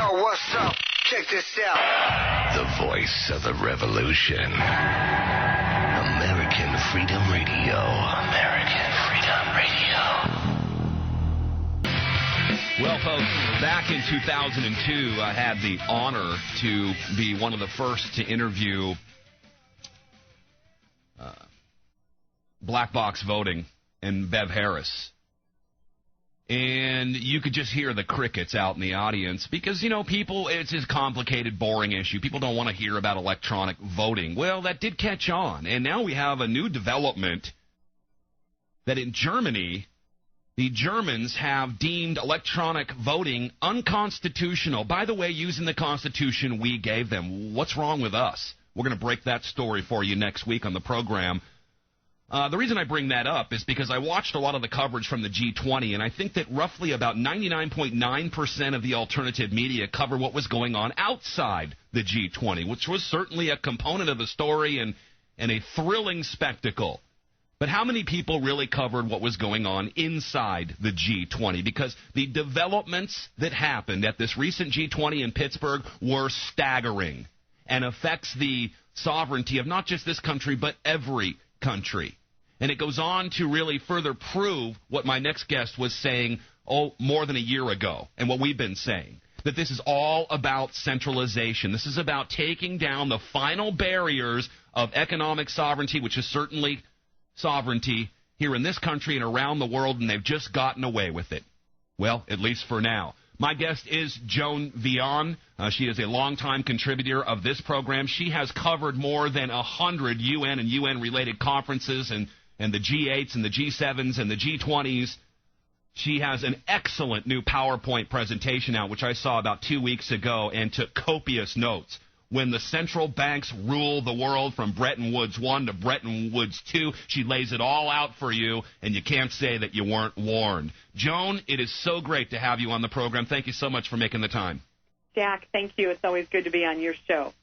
Yo, what's up? Check this out. The voice of the revolution. American Freedom Radio. American Freedom Radio. Well, folks, back in 2002, I had the honor to be one of the first to interview black box voting and Bev Harris. And you could just hear the crickets out in the audience because, you know, people, it's a complicated, boring issue. People don't want to hear about electronic voting. Well, that did catch on. And now we have a new development that in Germany, the Germans have deemed electronic voting unconstitutional. By the way, using the Constitution we gave them. What's wrong with us? We're going to break that story for you next week on the program. The reason I bring that up is because I watched a lot of the coverage from the G20, and I think that roughly about 99.9% of the alternative media cover what was going on outside the G20, which was certainly a component of the story and a thrilling spectacle. But how many people really covered what was going on inside the G20? Because the developments that happened at this recent G20 in Pittsburgh were staggering and affects the sovereignty of not just this country, but every country. And it goes on to really further prove what my next guest was saying, more than a year ago, and what we've been saying, that this is all about centralization. This is about taking down the final barriers of economic sovereignty, which is certainly sovereignty here in this country and around the world, and they've just gotten away with it. Well, at least for now. My guest is Joan Veon. She is a longtime contributor of this program. She has covered more than 100 UN and UN-related conferences and the G8s and the G7s and the G20s. She has an excellent new PowerPoint presentation out, which I saw about 2 weeks ago, and took copious notes. When the central banks rule the world from Bretton Woods 1 to Bretton Woods 2, she lays it all out for you, and you can't say that you weren't warned. Joan, it is so great to have you on the program. Thank you so much for making the time. Jack, thank you. It's always good to be on your show.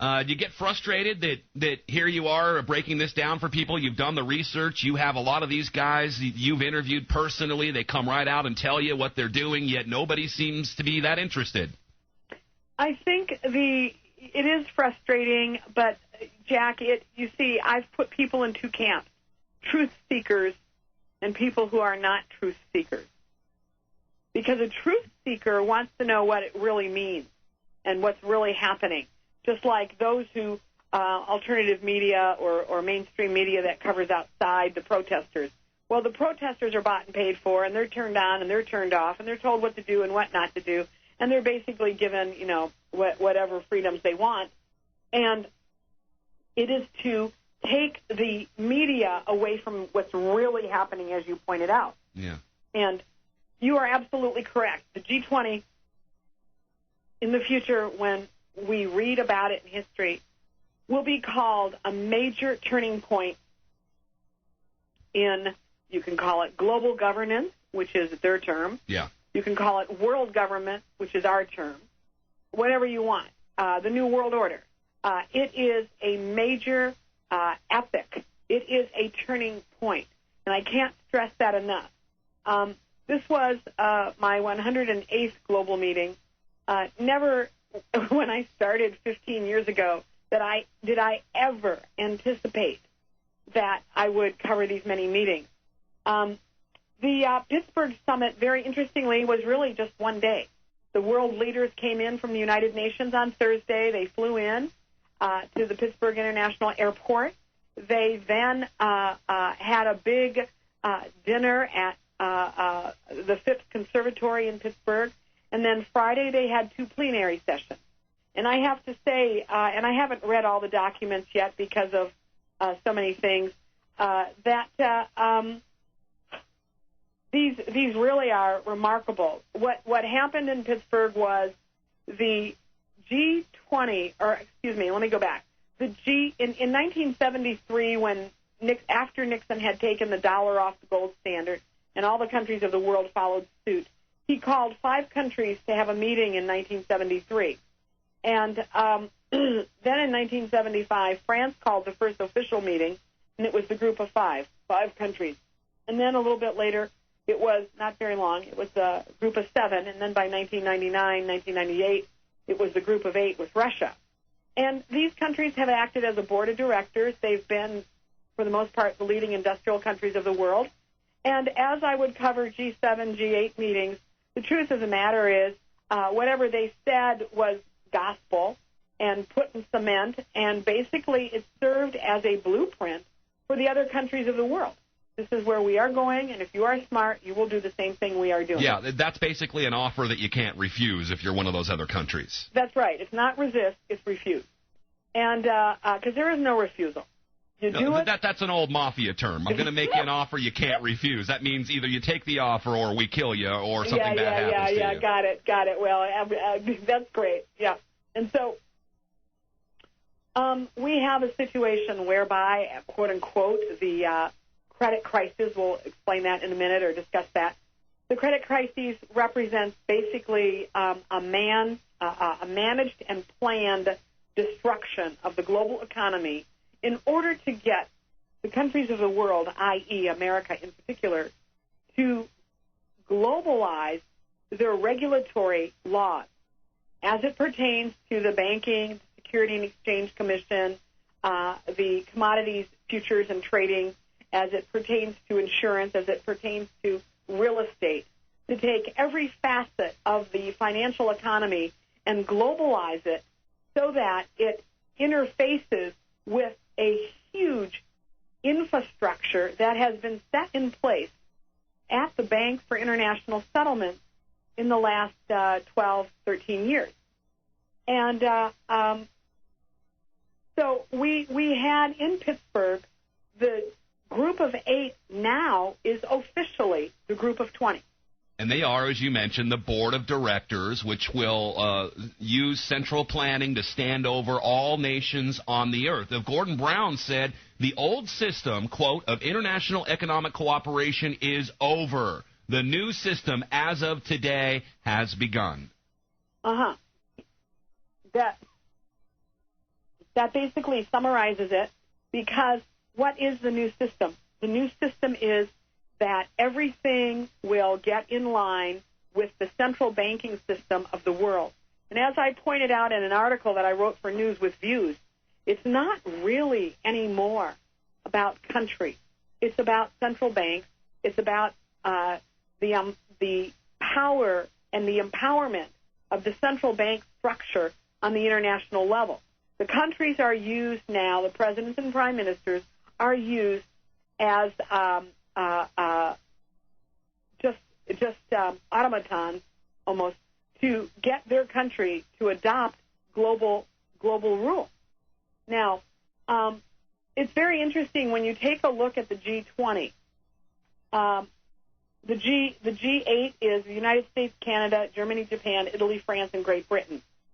Do you get frustrated that here you are breaking this down for people? You've done the research. You have a lot of these guys you've interviewed personally. They come right out and tell you what they're doing, yet nobody seems to be that interested. I think it is frustrating, but, Jack, you see, I've put people in two camps, truth seekers and people who are not truth seekers. Because a truth seeker wants to know what it really means and what's really happening, just like those who, alternative media or mainstream media that covers outside the protesters. Well, the protesters are bought and paid for, and they're turned on and they're turned off, and they're told what to do and what not to do. And they're basically given, whatever freedoms they want. And it is to take the media away from what's really happening, as you pointed out. Yeah. And you are absolutely correct. The G20, in the future, when we read about it in history, will be called a major turning point in, you can call it global governance, which is their term. Yeah. You can call it world government, which is our term, whatever you want, the New World Order. It is a major epic. It is a turning point, and I can't stress that enough. This was my 108th global meeting. Never, when I started 15 years ago, did I ever anticipate that I would cover these many meetings. The Pittsburgh Summit, very interestingly, was really just one day. The world leaders came in from the United Nations on Thursday. They flew in to the Pittsburgh International Airport. They then had a big dinner at the Phipps Conservatory in Pittsburgh. And then Friday they had two plenary sessions. And I have to say, and I haven't read all the documents yet because of so many things, these really are remarkable. What happened in Pittsburgh was the G20, or excuse me, let me go back. In 1973, when after Nixon had taken the dollar off the gold standard and all the countries of the world followed suit, he called 5 countries to have a meeting in 1973. And then in 1975, France called the first official meeting, and it was the group of 5 countries. And then a little bit later, it was not very long. It was a group of 7, and then by 1999, 1998, it was the group of 8 with Russia. And these countries have acted as a board of directors. They've been, for the most part, the leading industrial countries of the world. And as I would cover G7, G8 meetings, the truth of the matter is whatever they said was gospel and put in cement, and basically it served as a blueprint for the other countries of the world. This is where we are going, and if you are smart, you will do the same thing we are doing. Yeah, that's basically an offer that you can't refuse if you're one of those other countries. That's right. It's not resist, it's refuse. And because there is no refusal. You do it. That's an old mafia term. I'm going to make you an offer you can't refuse. That means either you take the offer or we kill you or something bad happens to you. Yeah, got it. Well, that's great. Yeah. And so we have a situation whereby, quote unquote, the credit crisis, we'll explain that in a minute or discuss that. The credit crisis represents basically a managed and planned destruction of the global economy in order to get the countries of the world, i.e. America in particular, to globalize their regulatory laws as it pertains to the Banking, Security and Exchange Commission, the Commodities, Futures and Trading, as it pertains to insurance, as it pertains to real estate, to take every facet of the financial economy and globalize it so that it interfaces with a huge infrastructure that has been set in place at the Bank for International Settlements in the last 12, 13 years. And so we had in Pittsburgh, the group of 8 now is officially the group of 20. And they are, as you mentioned, the board of directors, which will use central planning to stand over all nations on the earth. Gordon Brown said the old system, quote, of international economic cooperation is over. The new system, as of today, has begun. Uh-huh. That basically summarizes it, because what is the new system? The new system is that everything will get in line with the central banking system of the world. And as I pointed out in an article that I wrote for News with Views, it's not really anymore about countries. It's about central banks. It's about the power and the empowerment of the central bank structure on the international level. The countries are used now, the presidents and prime ministers are used as just automatons almost to get their country to adopt global rule. Now, it's very interesting when you take a look at the G20. The G8 is the United States, Canada, Germany, Japan, Italy, France, and Great Britain.